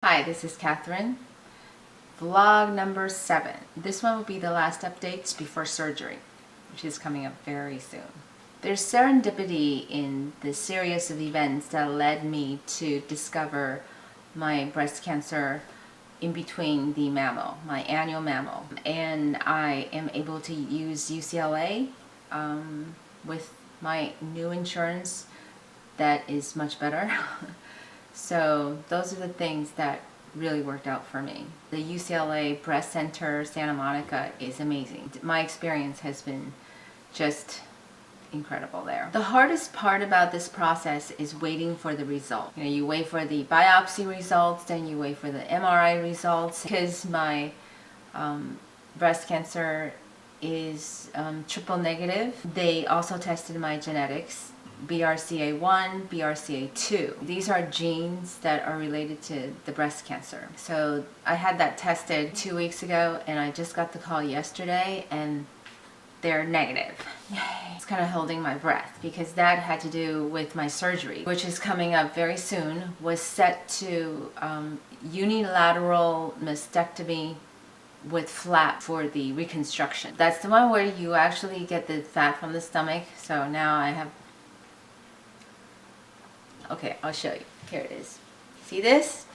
Hi, this is Catherine. Vlog number 7. This one will be the last updates before surgery, which is coming up very soon. There's serendipity in the series of events that led me to discover my breast cancer in between the mammo, my annual mammo. And I am able to use UCLA with my new insurance that is much better. So those are the things that really worked out for me. The UCLA Breast Center Santa Monica is amazing. My experience has been just incredible there. The hardest part about this process is waiting for the result. You wait for the biopsy results, then you wait for the MRI results. Because my breast cancer is triple negative, they also tested my genetics. BRCA1, BRCA2. These are genes that are related to the breast cancer. So I had that tested 2 weeks ago and I just got the call yesterday and they're negative. Yay. It's kind of holding my breath because that had to do with my surgery, which is coming up very soon. Was set to unilateral mastectomy with flap for the reconstruction. That's the one where you actually get the fat from the stomach. So now I have. Okay, I'll show you. Here it is. See this?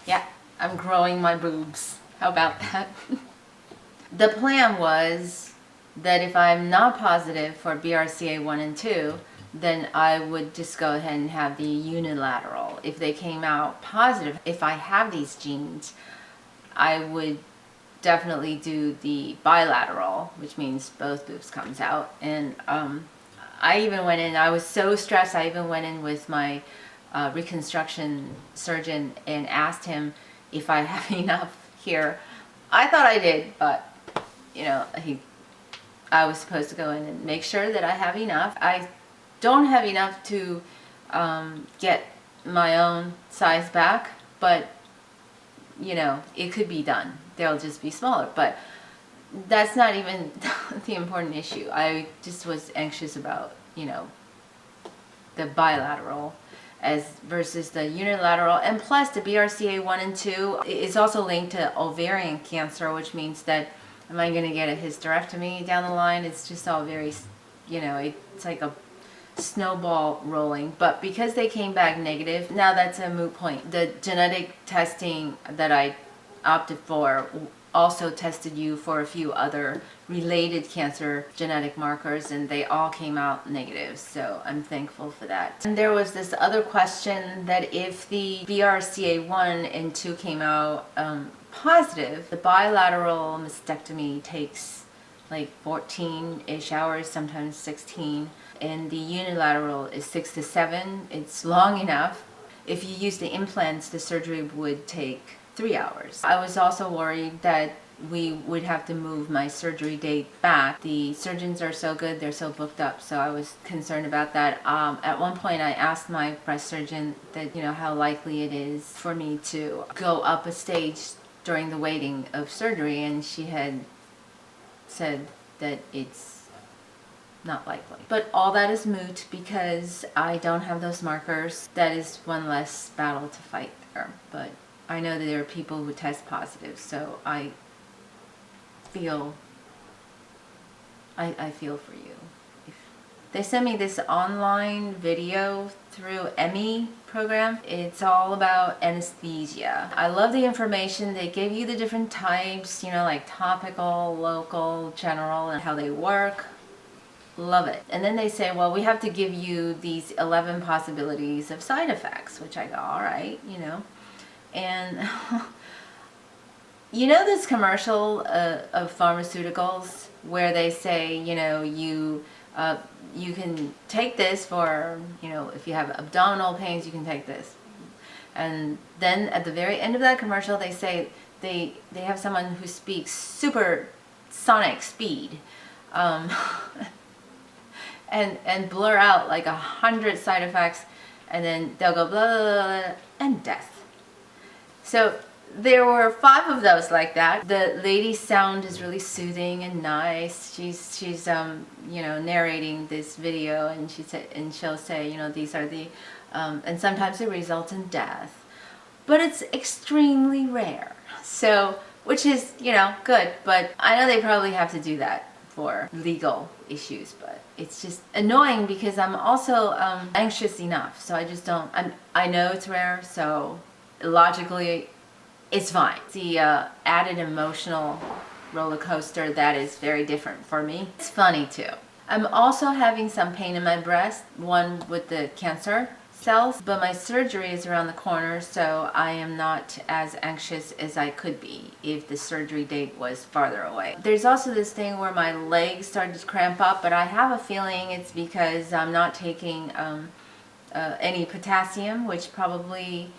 Yeah, I'm growing my boobs. How about that? The plan was that if I'm not positive for BRCA1 and 2, then I would just go ahead and have the unilateral. If they came out positive, if I have these genes, I would definitely do the bilateral, which means both boobs comes out. And I even went in, I was so stressed, I even went in with my reconstruction surgeon and asked him if I have enough here. I thought I did, but I was supposed to go in and make sure that I have enough. I don't have enough to get my own size back, but it could be done. They'll just be smaller, but that's not even the important issue. I just was anxious about the bilateral versus the unilateral, and plus the BRCA1 and 2 is also linked to ovarian cancer, which means that am I going to get a hysterectomy down the line? It's just all very, it's like a snowball rolling. But because they came back negative, now that's a moot point. The genetic testing that I opted for also tested you for a few other related cancer genetic markers, and they all came out negative, so I'm thankful for that. And there was this other question that if the BRCA1 and 2 came out positive, the bilateral mastectomy takes like 14-ish hours, sometimes 16, and the unilateral is 6 to 7. It's long enough. If you use the implants, the surgery would take 3 hours. I was also worried that we would have to move my surgery date back. The surgeons are so good, they're so booked up, so I was concerned about that. At one point I asked my breast surgeon that how likely it is for me to go up a stage during the waiting of surgery, and she had said that it's not likely. But all that is moot because I don't have those markers. That is one less battle to fight there. But I know that there are people who test positive, so I feel for you. They sent me this online video through Emmy program. It's all about anesthesia. I love the information. They give you the different types, like topical, local, general, and how they work. Love it. And then they say, well, we have to give you these 11 possibilities of side effects, which I go, all right, And this commercial of pharmaceuticals where they say, you can take this for, if you have abdominal pains, you can take this. And then at the very end of that commercial, they say they have someone who speaks supersonic speed and blur out like 100 side effects, and then they'll go blah, blah, blah, blah, and death. So there were 5 of those like that. The lady's sound is really soothing and nice. She's narrating this video, and she'll say, these are the and sometimes it results in death. but it's extremely rare. So, which is, you know, good, but I know they probably have to do that for legal issues, but it's just annoying because I'm also anxious enough, so I just don't, I know it's rare, so logically it's fine. The added emotional roller coaster that is very different for me. It's funny too. I'm also having some pain in my breast, one with the cancer cells, but my surgery is around the corner, so I am not as anxious as I could be if the surgery date was farther away. There's also this thing where my legs started to cramp up, but I have a feeling it's because I'm not taking any potassium, which probably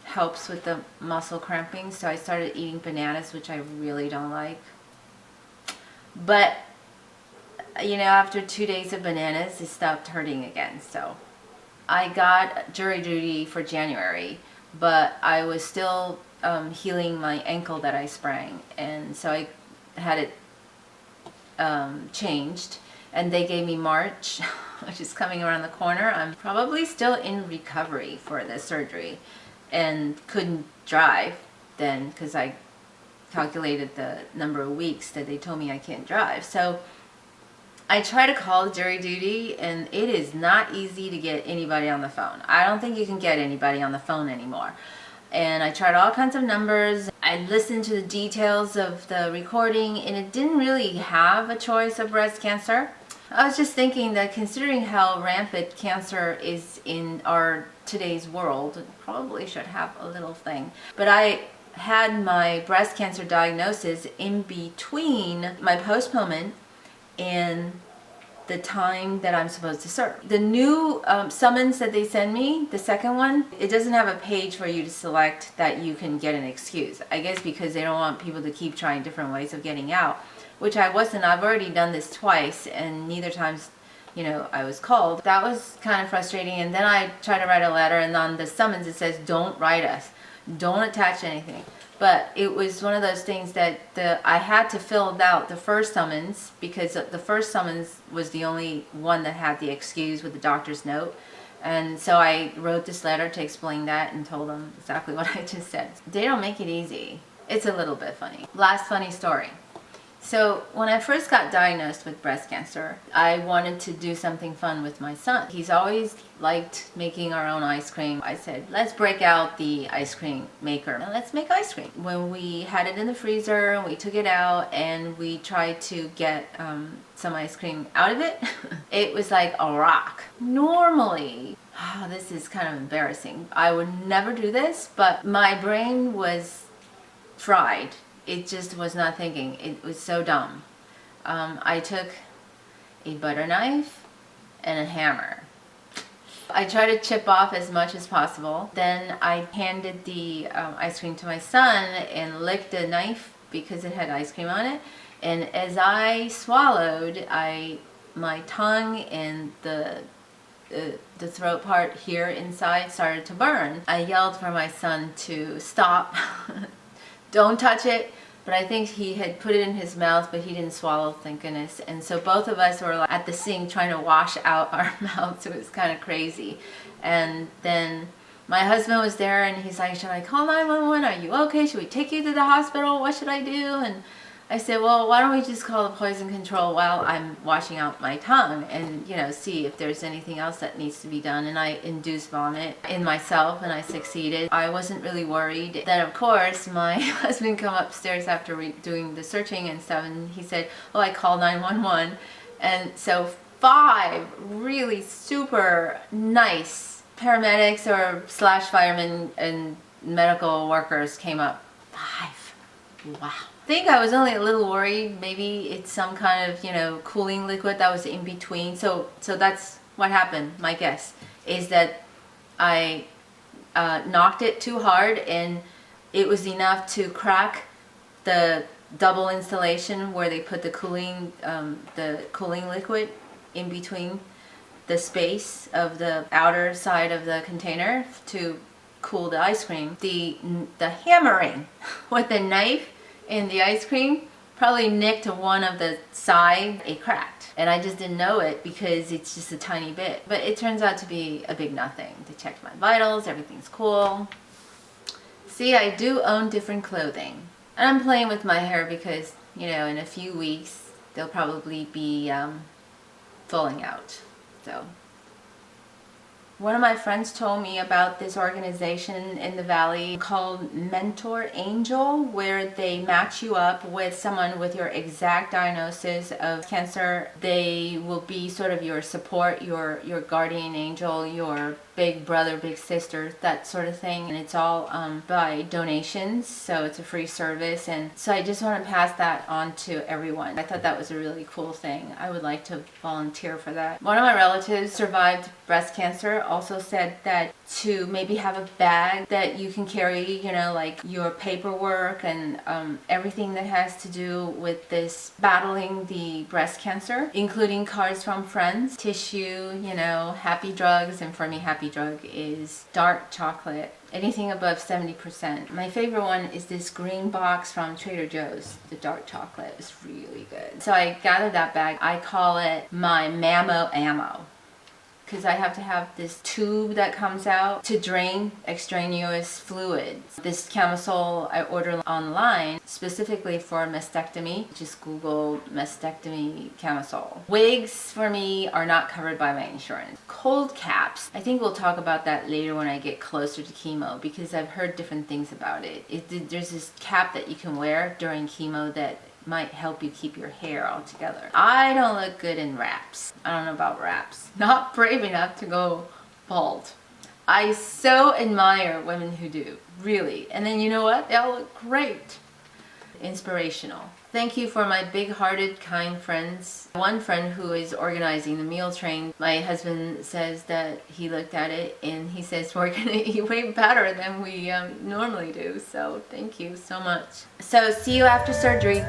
helps with the muscle cramping. So I started eating bananas, which I really don't like. But you know, after 2 days of bananas, it stopped hurting again. So I got jury duty for January, but I was still healing my ankle that I sprained, and so I had it changed, and they gave me March, which is coming around the corner. I'm probably still in recovery for the surgery and couldn't drive then because I calculated the number of weeks that they told me I can't drive. So I try to call jury duty, and it is not easy to get anybody on the phone. I don't think you can get anybody on the phone anymore. And I tried all kinds of numbers. I listened to the details of the recording, and it didn't really have a choice of breast cancer. I was just thinking that considering how rampant cancer is in our today's world, it probably should have a little thing. But I had my breast cancer diagnosis in between my postponement and the time that I'm supposed to serve. The new summons that they send me, the second one, it doesn't have a page for you to select that you can get an excuse. I guess because they don't want people to keep trying different ways of getting out, which I wasn't. I've already done this twice, and neither times, you know, I was called. That was kind of frustrating. And then I tried to write a letter, and on the summons it says, don't write us, don't attach anything. But it was one of those things that I had to fill out the first summons, because the first summons was the only one that had the excuse with the doctor's note. And so I wrote this letter to explain that and told them exactly what I just said. They don't make it easy. It's a little bit funny. Last funny story. So when I first got diagnosed with breast cancer, I wanted to do something fun with my son. He's always liked making our own ice cream. I said, let's break out the ice cream maker and let's make ice cream. When we had it in the freezer, we took it out and we tried to get some ice cream out of it. It was like a rock. Normally, this is kind of embarrassing. I would never do this, but my brain was fried. It just was not thinking. It was so dumb. I took a butter knife and a hammer. I tried to chip off as much as possible. Then I handed the ice cream to my son and licked the knife because it had ice cream on it. And as I swallowed, my tongue and the throat part here inside started to burn. I yelled for my son to stop. Don't touch it. But I think he had put it in his mouth, but he didn't swallow, thank goodness. And so both of us were at the sink trying to wash out our mouths. It was kind of crazy. And then my husband was there, and he's like, should I call 911? Are you okay? Should we take you to the hospital? What should I do? And I said, well, why don't we just call the poison control while I'm washing out my tongue and, you know, see if there's anything else that needs to be done. And I induced vomit in myself, and I succeeded. I wasn't really worried. Then, of course, my husband came upstairs after doing the searching and stuff, and he said, oh, I called 911. And so 5 really super nice paramedics or / firemen and medical workers came up. 5. Wow. I think I was only a little worried. Maybe it's some kind of, you know, cooling liquid that was in between. So that's what happened. My guess is that I knocked it too hard, and it was enough to crack the double installation where they put the cooling liquid in between the space of the outer side of the container to cool the ice cream. The hammering with the knife in the ice cream probably nicked one of the side. It cracked, and I just didn't know it because it's just a tiny bit. But it turns out to be a big nothing. They checked my vitals, everything's cool. See, I do own different clothing. And I'm playing with my hair because, you know, in a few weeks, they'll probably be falling out. So, one of my friends told me about this organization in the Valley called Mentor Angel, where they match you up with someone with your exact diagnosis of cancer. They will be sort of your support, your guardian angel, your big brother, big sister, that sort of thing. And it's all by donations, so it's a free service. And so I just want to pass that on to everyone. I thought that was a really cool thing. I would like to volunteer for that. One of my relatives survived breast cancer, also said that to maybe have a bag that you can carry, you know, like your paperwork and everything that has to do with this battling the breast cancer, including cards from friends, tissue, you know, happy drugs. And for me, happy drug is dark chocolate, anything above 70%. My favorite one is this green box from Trader Joe's. The dark chocolate is really good. So I gathered that bag. I call it my Mammo Ammo, because I have to have this tube that comes out to drain extraneous fluids. This camisole I ordered online specifically for mastectomy. Just Google mastectomy camisole. Wigs for me are not covered by my insurance. Cold caps, I think we'll talk about that later when I get closer to chemo, because I've heard different things about it. There's this cap that you can wear during chemo that might help you keep your hair all together. I don't look good in wraps. I don't know about wraps. Not brave enough to go bald. I so admire women who do, really. And then you know what? They all look great. Inspirational. Thank you for my big-hearted, kind friends. One friend who is organizing the meal train, my husband says that he looked at it and he says we're gonna eat way better than we normally do. So thank you so much. So see you after surgery.